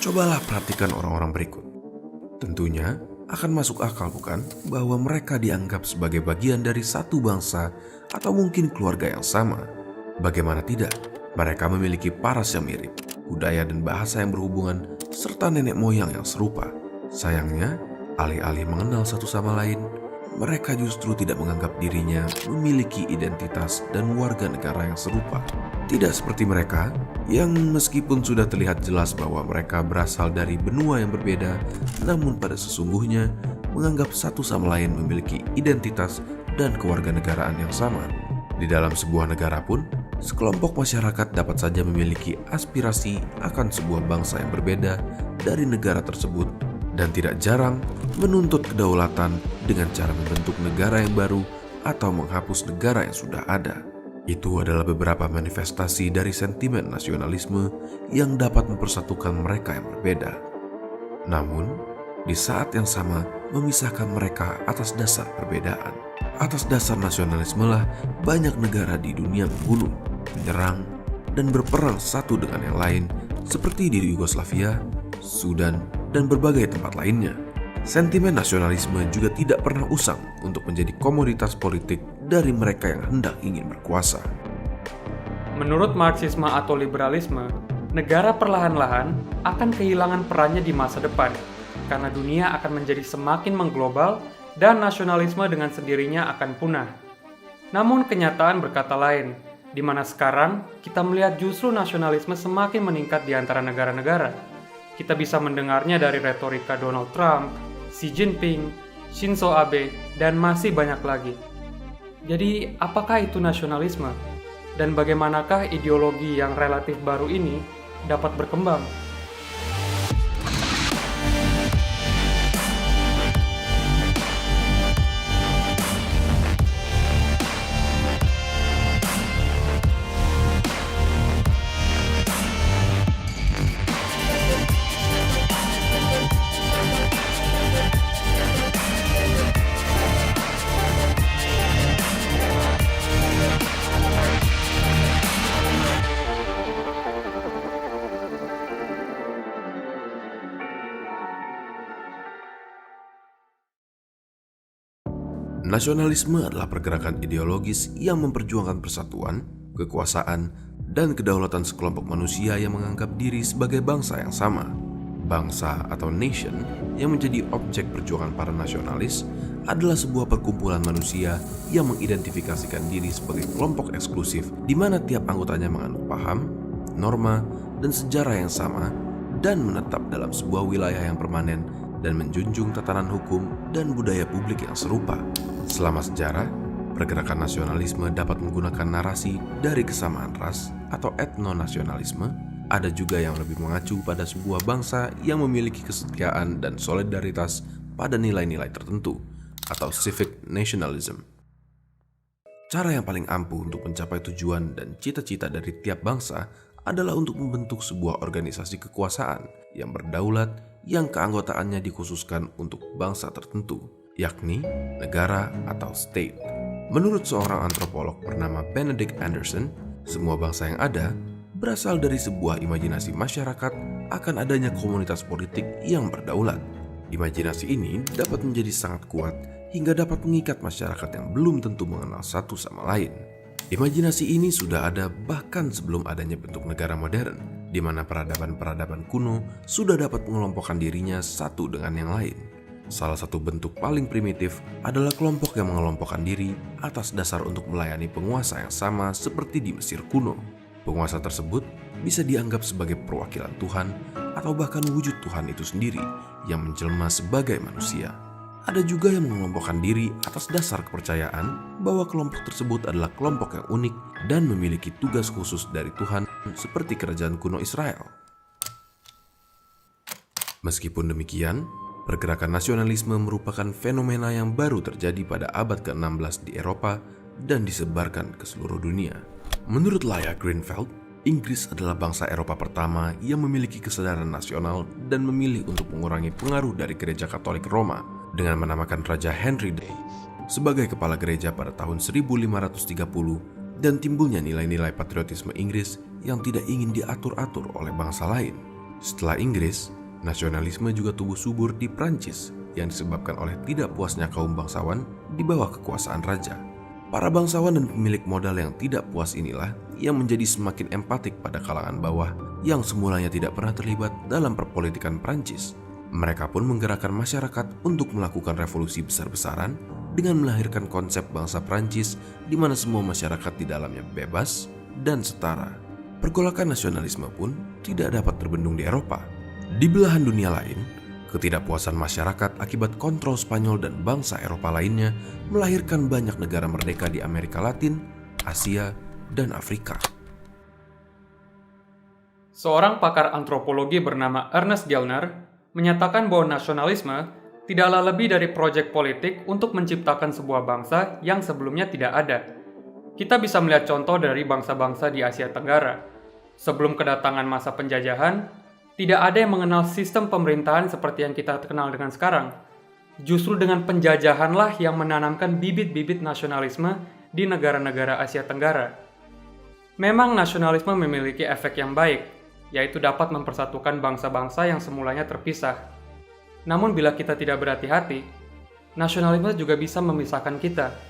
Cobalah perhatikan orang-orang berikut. Tentunya akan masuk akal bukan bahwa mereka dianggap sebagai bagian dari satu bangsa atau mungkin keluarga yang sama. Bagaimana tidak, mereka memiliki paras yang mirip, budaya dan bahasa yang berhubungan, serta nenek moyang yang serupa. Sayangnya, alih-alih mengenal satu sama lain, mereka justru tidak menganggap dirinya memiliki identitas dan warga negara yang serupa. Tidak seperti mereka, yang meskipun sudah terlihat jelas bahwa mereka berasal dari benua yang berbeda, namun pada sesungguhnya menganggap satu sama lain memiliki identitas dan kewarganegaraan yang sama. Di dalam sebuah negara pun, sekelompok masyarakat dapat saja memiliki aspirasi akan sebuah bangsa yang berbeda dari negara tersebut dan tidak jarang menuntut kedaulatan dengan cara membentuk negara yang baru atau menghapus negara yang sudah ada. Itu adalah beberapa manifestasi dari sentimen nasionalisme yang dapat mempersatukan mereka yang berbeda. Namun, di saat yang sama memisahkan mereka atas dasar perbedaan. Atas dasar nasionalisme lah banyak negara di dunia membunuh, menyerang, dan berperang satu dengan yang lain seperti di Yugoslavia, Sudan, dan berbagai tempat lainnya. Sentimen nasionalisme juga tidak pernah usang untuk menjadi komoditas politik dari mereka yang hendak ingin berkuasa. Menurut Marxisme atau liberalisme, negara perlahan-lahan akan kehilangan perannya di masa depan karena dunia akan menjadi semakin mengglobal dan nasionalisme dengan sendirinya akan punah. Namun kenyataan berkata lain, di mana sekarang kita melihat justru nasionalisme semakin meningkat di antara negara-negara. Kita bisa mendengarnya dari retorika Donald Trump, Xi Jinping, Shinzo Abe, dan masih banyak lagi. Jadi, apakah itu nasionalisme? Dan bagaimanakah ideologi yang relatif baru ini dapat berkembang? Nasionalisme adalah pergerakan ideologis yang memperjuangkan persatuan, kekuasaan, dan kedaulatan sekelompok manusia yang menganggap diri sebagai bangsa yang sama. Bangsa atau nation yang menjadi objek perjuangan para nasionalis adalah sebuah perkumpulan manusia yang mengidentifikasikan diri sebagai kelompok eksklusif di mana tiap anggotanya menganut paham, norma, dan sejarah yang sama dan menetap dalam sebuah wilayah yang permanen dan menjunjung tatanan hukum dan budaya publik yang serupa. Selama sejarah, pergerakan nasionalisme dapat menggunakan narasi dari kesamaan ras atau etnonasionalisme. Ada juga yang lebih mengacu pada sebuah bangsa yang memiliki kesetiaan dan solidaritas pada nilai-nilai tertentu atau civic nationalism. Cara yang paling ampuh untuk mencapai tujuan dan cita-cita dari tiap bangsa adalah untuk membentuk sebuah organisasi kekuasaan yang berdaulat yang keanggotaannya dikhususkan untuk bangsa tertentu, yakni negara atau state. Menurut seorang antropolog bernama Benedict Anderson, semua bangsa yang ada berasal dari sebuah imajinasi masyarakat akan adanya komunitas politik yang berdaulat. Imajinasi ini dapat menjadi sangat kuat hingga dapat mengikat masyarakat yang belum tentu mengenal satu sama lain. Imajinasi ini sudah ada bahkan sebelum adanya bentuk negara modern, di mana peradaban-peradaban kuno sudah dapat mengelompokkan dirinya satu dengan yang lain. Salah satu bentuk paling primitif adalah kelompok yang mengelompokkan diri atas dasar untuk melayani penguasa yang sama seperti di Mesir kuno. Penguasa tersebut bisa dianggap sebagai perwakilan Tuhan atau bahkan wujud Tuhan itu sendiri yang menjelma sebagai manusia. Ada juga yang mengelompokkan diri atas dasar kepercayaan bahwa kelompok tersebut adalah kelompok yang unik dan memiliki tugas khusus dari Tuhan seperti kerajaan kuno Israel. Meskipun demikian, pergerakan nasionalisme merupakan fenomena yang baru terjadi pada abad ke-16 di Eropa dan disebarkan ke seluruh dunia. Menurut Laia Greenfeld, Inggris adalah bangsa Eropa pertama yang memiliki kesadaran nasional dan memilih untuk mengurangi pengaruh dari Gereja Katolik Roma dengan menamakan Raja Henry VIII sebagai kepala gereja pada tahun 1530 dan timbulnya nilai-nilai patriotisme Inggris yang tidak ingin diatur-atur oleh bangsa lain. Setelah Inggris, nasionalisme juga tumbuh subur di Prancis yang disebabkan oleh tidak puasnya kaum bangsawan di bawah kekuasaan raja. Para bangsawan dan pemilik modal yang tidak puas inilah yang menjadi semakin empatik pada kalangan bawah yang semulanya tidak pernah terlibat dalam perpolitikan Prancis. Mereka pun menggerakkan masyarakat untuk melakukan revolusi besar-besaran dengan melahirkan konsep bangsa Prancis di mana semua masyarakat di dalamnya bebas dan setara. Pergolakan nasionalisme pun tidak dapat terbendung di Eropa. Di belahan dunia lain, ketidakpuasan masyarakat akibat kontrol Spanyol dan bangsa Eropa lainnya melahirkan banyak negara merdeka di Amerika Latin, Asia, dan Afrika. Seorang pakar antropologi bernama Ernest Gellner menyatakan bahwa nasionalisme tidaklah lebih dari proyek politik untuk menciptakan sebuah bangsa yang sebelumnya tidak ada. Kita bisa melihat contoh dari bangsa-bangsa di Asia Tenggara. Sebelum kedatangan masa penjajahan, tidak ada yang mengenal sistem pemerintahan seperti yang kita kenal dengan sekarang. Justru dengan penjajahanlah yang menanamkan bibit-bibit nasionalisme di negara-negara Asia Tenggara. Memang nasionalisme memiliki efek yang baik, yaitu dapat mempersatukan bangsa-bangsa yang semulanya terpisah. Namun bila kita tidak berhati-hati, nasionalisme juga bisa memisahkan kita.